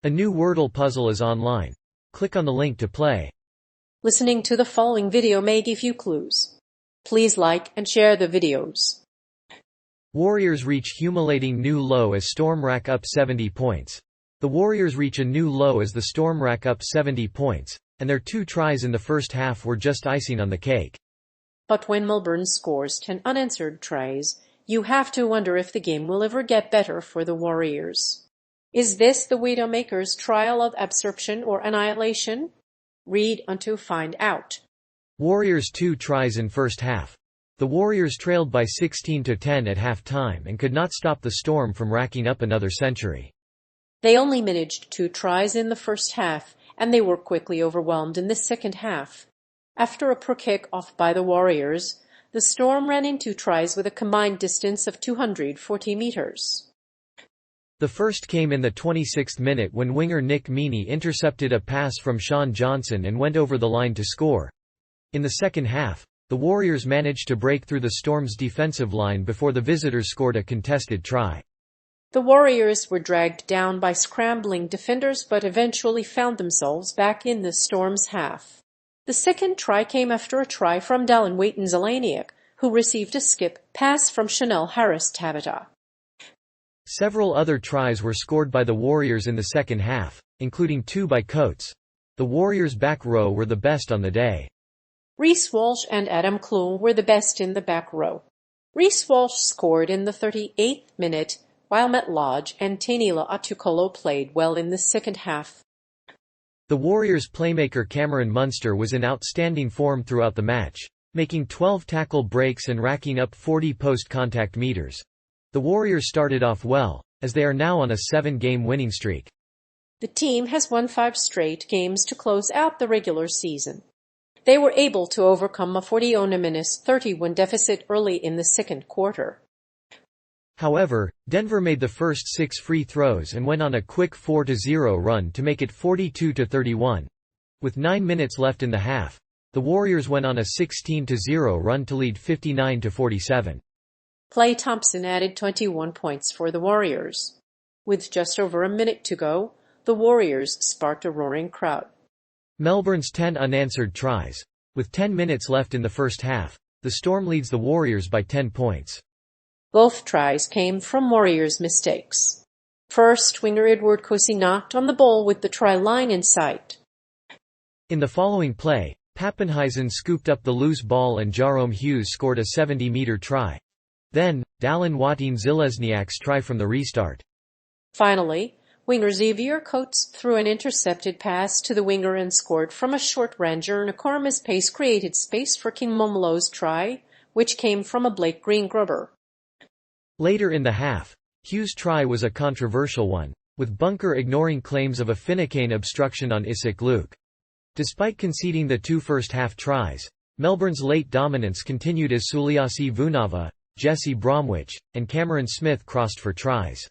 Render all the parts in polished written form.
A new Wordle puzzle is online. Click on the link to play. Listening to the following video may give you clues. Please like and share the videos. Warriors reach humiliating new low as Storm rack up 70 points. The Warriors reach a new low as the Storm rack up 70 points, and their 2 tries in the first half were just icing on the cake. But when Melbourne scores 10 unanswered tries, you have to wonder if the game will ever get better for the Warriors. Is this the Widowmaker's trial of absorption or annihilation? Read on to find out. Warriors 2 tries in first half. The Warriors trailed by 16-10 at half-time and could not stop the Storm from racking up another century. They only managed 2 tries in the first half, and they were quickly overwhelmed in the second half. After a poor kick-off by the Warriors, the Storm ran in 2 tries with a combined distance of 240 meters. The first came in the 26th minute when winger Nick Meaney intercepted a pass from Sean Johnson and went over the line to score. In the second half, the Warriors managed to break through the Storm's defensive line before the visitors scored a contested try. The Warriors were dragged down by scrambling defenders but eventually found themselves back in the Storm's half. The second try came after a try from Dallin Waiton-Zelaniak, who received a skip pass from Chanel Harris-Tabata. Several other tries were scored by the Warriors in the second half, including 2 by Coates. The Warriors' back row were the best on the day. Reece Walsh and Adam Clough were the best in the back row. Reece Walsh scored in the 38th minute, while Matt Lodge and Tainila Atukolo played well in the second half. The Warriors' playmaker Cameron Munster was in outstanding form throughout the match, making 12 tackle breaks and racking up 40 post-contact meters. The Warriors started off well, as they are now on a 7-game winning streak. The team has won 5 straight games to close out the regular season. They were able to overcome a 41-31 deficit early in the second quarter. However, Denver made the first 6 free throws and went on a quick 4-0 run to make it 42-31. With 9 minutes left in the half, the Warriors went on a 16-0 run to lead 59-47. Klay Thompson added 21 points for the Warriors. With just over a minute to go, the Warriors sparked a roaring crowd. Melbourne's 10 unanswered tries. With 10 minutes left in the first half, the Storm leads the Warriors by 10 points. Both tries came from Warriors' mistakes. First, winger Edward Kosi knocked on the ball with the try line in sight. In the following play, Pappenhuisen scooped up the loose ball and Jarome Hughes scored a 70-meter try. Then, Dallin Waiton-Zelaniak's try from the restart. Finally, winger Xavier Coates threw an intercepted pass to the winger and scored from a short range. Nakorma's pace created space for King Momolo's try, which came from a Blake Green grubber. Later in the half, Hughes' try was a controversial one, with Bunker ignoring claims of a Finucane obstruction on Isaac Luke. Despite conceding the 2 first-half tries, Melbourne's late dominance continued as Suliasi Vunava, Jesse Bromwich, and Cameron Smith crossed for tries.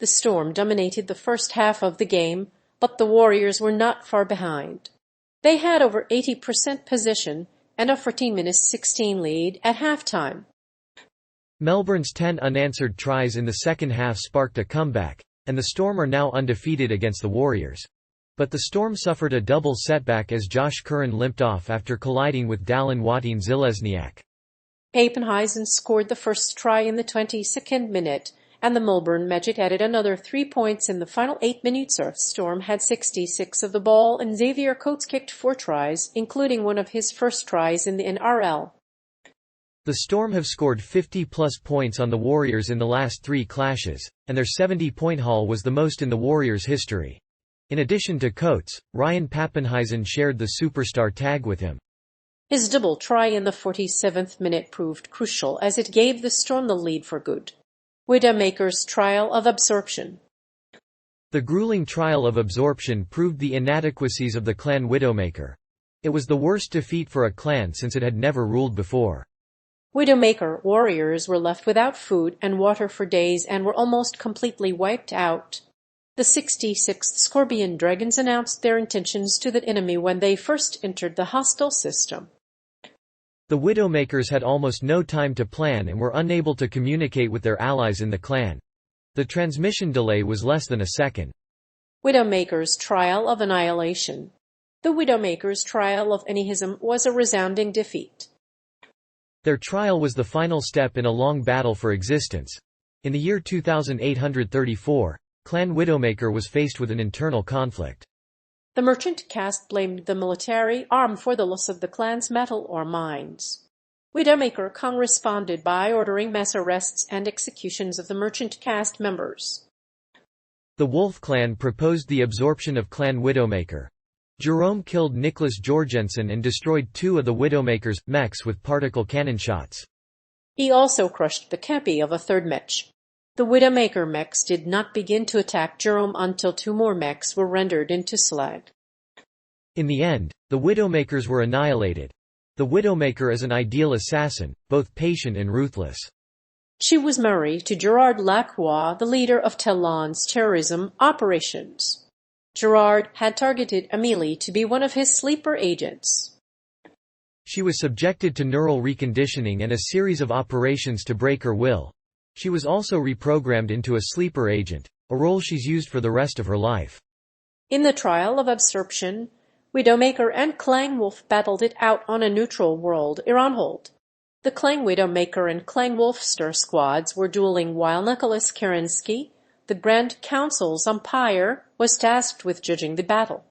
The Storm dominated the first half of the game, but the Warriors were not far behind. They had over 80% possession and a 14-16 lead at halftime. Melbourne's 10 unanswered tries in the second half sparked a comeback, and the Storm are now undefeated against the Warriors. But the Storm suffered a double setback as Josh Curran limped off after colliding with Dallin Waiton-Zelaniak. Pappenhuisen scored the first try in the 22nd minute, and the Melbourne Magic added another 3 points in the final 8 minutes. The Storm had 66 of the ball, and Xavier Coates kicked 4 tries, including one of his first tries in the NRL. The Storm have scored 50-plus points on the Warriors in the last 3 clashes, and their 70-point haul was the most in the Warriors' history. In addition to Coates, Ryan Pappenhuisen shared the superstar tag with him. His double try in the 47th minute proved crucial as it gave the Storm the lead for good. Widowmaker's trial of absorption. The grueling trial of absorption proved the inadequacies of the clan Widowmaker. It was the worst defeat for a clan since it had never ruled before. Widowmaker Warriors were left without food and water for days and were almost completely wiped out. The 66th Scorpion Dragons announced their intentions to the enemy when they first entered the hostile system. The Widowmakers had almost no time to plan and were unable to communicate with their allies in the clan. The transmission delay was less than a second. Widowmaker's trial of annihilation. The Widowmaker's trial of annihilism was a resounding defeat. Their trial was the final step in a long battle for existence. In the year 2834, Clan Widowmaker was faced with an internal conflict. The merchant caste blamed the military arm for the loss of the clan's metal or mines. Widowmaker responded by ordering mass arrests and executions of the merchant caste members. The Wolf clan proposed the absorption of Clan Widowmaker. Jerome killed Nicholas Jorgensen and destroyed 2 of the Widowmaker's mechs with particle cannon shots. He also crushed the kepi of a 3rd mech. The Widowmaker mechs did not begin to attack Jerome until 2 more mechs were rendered into slag. In the end, the Widowmakers were annihilated. The Widowmaker is an ideal assassin, both patient and ruthless. She was married to Gerard Lacroix, the leader of Talon's terrorism operations. Gerard had targeted Amélie to be one of his sleeper agents. She was subjected to neural reconditioning and a series of operations to break her will. She was also reprogrammed into a sleeper agent, a role she's used for the rest of her life. In the trial of absorption, Widowmaker and Clan Wolf battled it out on a neutral world, Ironhold. The Clan Widowmaker and Clan Wolfster squads were dueling while Nicholas Kerensky, the Grand Council's umpire, was tasked with judging the battle.